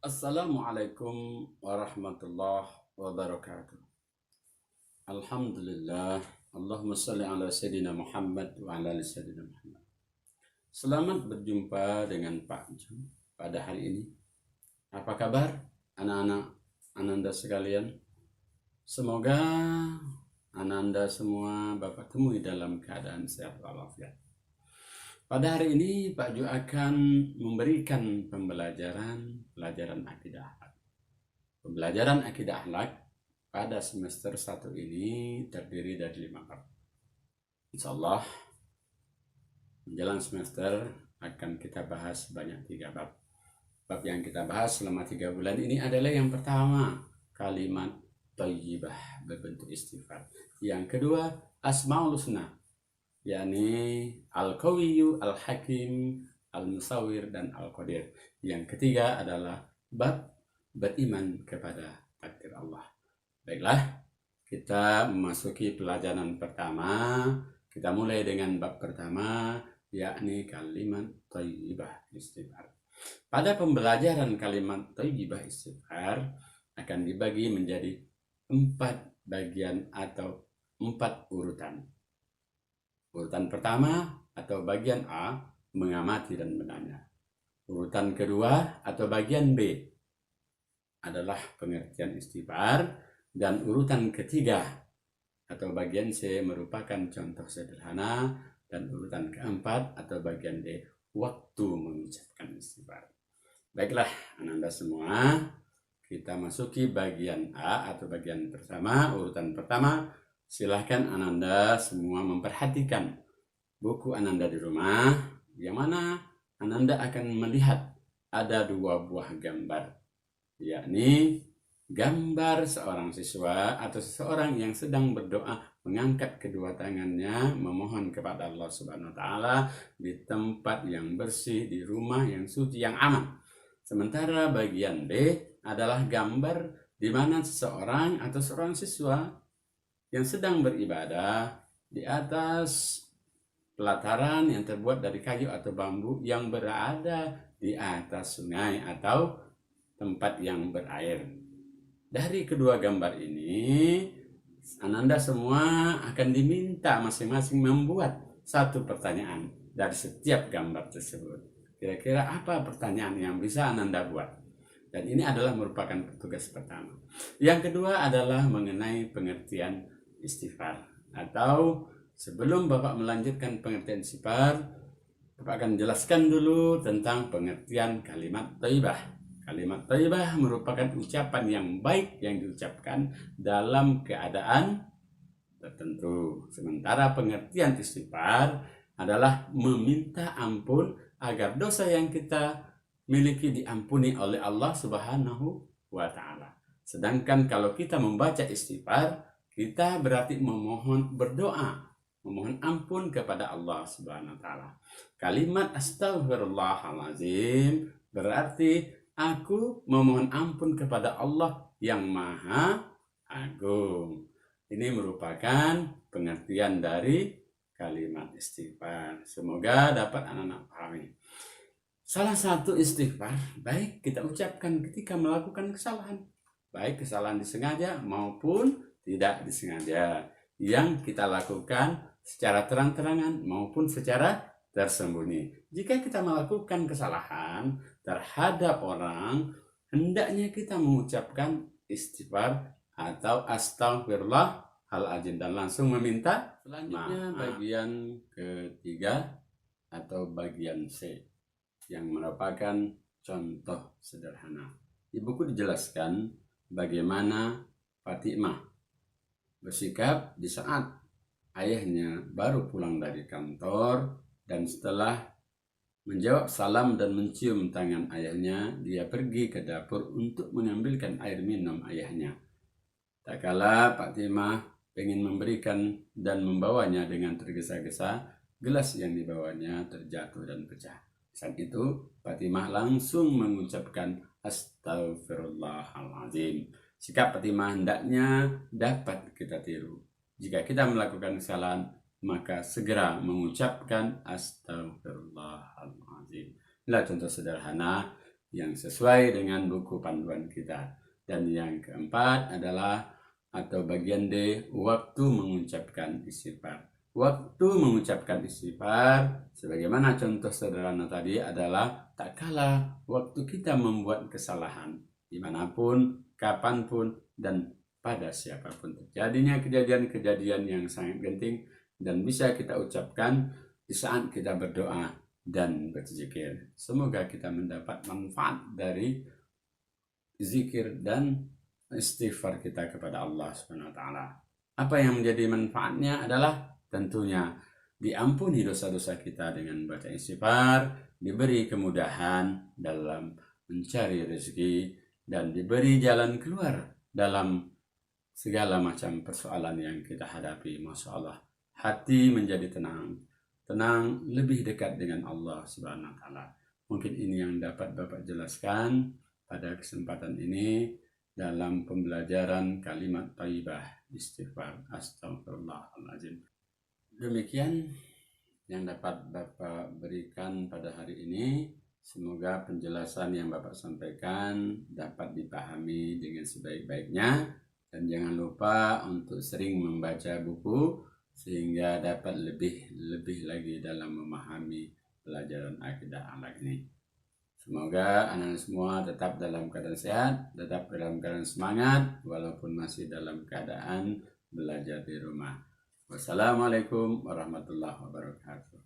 Assalamualaikum warahmatullahi wabarakatuh. Alhamdulillah. Allahumma salli ala Sayyidina Muhammad wa ala ali Sayyidina Muhammad. Selamat berjumpa dengan Pak Jum pada hari ini. Apa kabar anak-anak Ananda sekalian? Semoga Ananda semua Bapak temui dalam keadaan sehat walafiat. Pada hari ini Pak Ju akan memberikan pelajaran akidah akhlak. Pembelajaran akidah akhlak pada semester 1 ini terdiri dari 5 bab. Insyaallah menjelang semester akan kita bahas sebanyak 3 bab. Bab yang kita bahas selama 3 bulan ini adalah yang pertama, kalimat thayyibah berbentuk istighfar. Yang kedua, asmaul husna, yakni Al-Qawiyyu, Al-Hakim, Al-Musawwir, dan Al-Qadir. Yang ketiga adalah bab beriman kepada takdir Allah. Baiklah, kita memasuki pelajaran pertama. Kita mulai dengan bab pertama, yakni kalimat thayyibah istighfar. Pada pembelajaran kalimat thayyibah istighfar akan dibagi menjadi 4 bagian atau 4 urutan. Urutan pertama atau bagian A, mengamati dan menanya. Urutan kedua atau bagian B adalah pengertian istighfar, dan urutan ketiga atau bagian C merupakan contoh sederhana, dan urutan keempat atau bagian D waktu mengucapkan istighfar. Baiklah Ananda semua, kita masuki bagian A atau bagian pertama, urutan pertama. Silahkan Ananda semua memperhatikan buku Ananda di rumah, yang mana Ananda akan melihat ada 2 buah gambar, yakni gambar seorang siswa atau seseorang yang sedang berdoa mengangkat kedua tangannya memohon kepada Allah Subhanahu wa taala di tempat yang bersih, di rumah yang suci, yang aman. Sementara bagian B adalah gambar di mana seseorang atau seorang siswa yang sedang beribadah di atas pelataran yang terbuat dari kayu atau bambu yang berada di atas sungai atau tempat yang berair. Dari kedua gambar ini, Ananda semua akan diminta masing-masing membuat 1 pertanyaan dari setiap gambar tersebut. Kira-kira apa pertanyaan yang bisa Ananda buat? Dan ini adalah merupakan tugas pertama. Yang kedua adalah mengenai pengertian istighfar. Atau sebelum Bapak melanjutkan pengertian istighfar, Bapak akan jelaskan dulu tentang pengertian kalimat thayyibah. Kalimat thayyibah merupakan ucapan yang baik yang diucapkan dalam keadaan tertentu. Sementara pengertian istighfar adalah meminta ampun agar dosa yang kita miliki diampuni oleh Allah Subhanahu wa taala. Sedangkan kalau kita membaca istighfar, kita berarti berdoa, memohon ampun kepada Allah Subhanahu wa taala. Kalimat astaghfirullahalazim berarti aku memohon ampun kepada Allah yang Maha Agung. Ini merupakan pengertian dari kalimat istighfar. Semoga dapat anak-anak pahami. Salah satu istighfar baik kita ucapkan ketika melakukan kesalahan, baik kesalahan disengaja maupun tidak disengaja, yang kita lakukan secara terang-terangan maupun secara tersembunyi. Jika kita melakukan kesalahan terhadap orang, hendaknya kita mengucapkan istighfar atau astaghfirullahaladzim dan langsung meminta. Selanjutnya bagian ketiga atau bagian C, yang merupakan contoh sederhana. Di buku dijelaskan bagaimana Fatimah bersikap di saat ayahnya baru pulang dari kantor, dan setelah menjawab salam dan mencium tangan ayahnya, dia pergi ke dapur untuk mengambilkan air minum ayahnya. Tak kala Fatimah ingin memberikan dan membawanya, dengan tergesa-gesa gelas yang dibawanya terjatuh dan pecah. Saat itu Fatimah langsung mengucapkan astaghfirullahaladzim. Sikap Fatimah hendaknya dapat kita tiru. Jika kita melakukan kesalahan, maka segera mengucapkan astaghfirullahaladzim. Inilah contoh sederhana yang sesuai dengan buku panduan kita. Dan yang keempat adalah atau bagian D, waktu mengucapkan istighfar. Waktu mengucapkan istighfar, sebagaimana contoh sederhana tadi adalah tak kala waktu kita membuat kesalahan, dimanapun, kapanpun, dan pada siapapun terjadinya kejadian-kejadian yang sangat genting dan bisa kita ucapkan di saat kita berdoa dan berzikir. Semoga kita mendapat manfaat dari zikir dan istighfar kita kepada Allah Subhanahu wa taala. Apa yang menjadi manfaatnya adalah tentunya diampuni dosa-dosa kita dengan baca istighfar, diberi kemudahan dalam mencari rezeki, dan diberi jalan keluar dalam segala macam persoalan yang kita hadapi. Masya Allah, hati menjadi tenang, lebih dekat dengan Allah Subhanahu wa taala. Mungkin ini yang dapat Bapak jelaskan pada kesempatan ini dalam pembelajaran kalimat thayyibah istighfar astagfirullahaladzim. Demikian yang dapat Bapak berikan pada hari ini. Semoga penjelasan yang Bapak sampaikan dapat dipahami dengan sebaik-baiknya, dan jangan lupa untuk sering membaca buku sehingga dapat lebih lagi dalam memahami pelajaran akidah akhlak ini. Semoga anak-anak semua tetap dalam keadaan sehat, tetap dalam keadaan semangat, walaupun masih dalam keadaan belajar di rumah. Wassalamualaikum warahmatullahi wabarakatuh.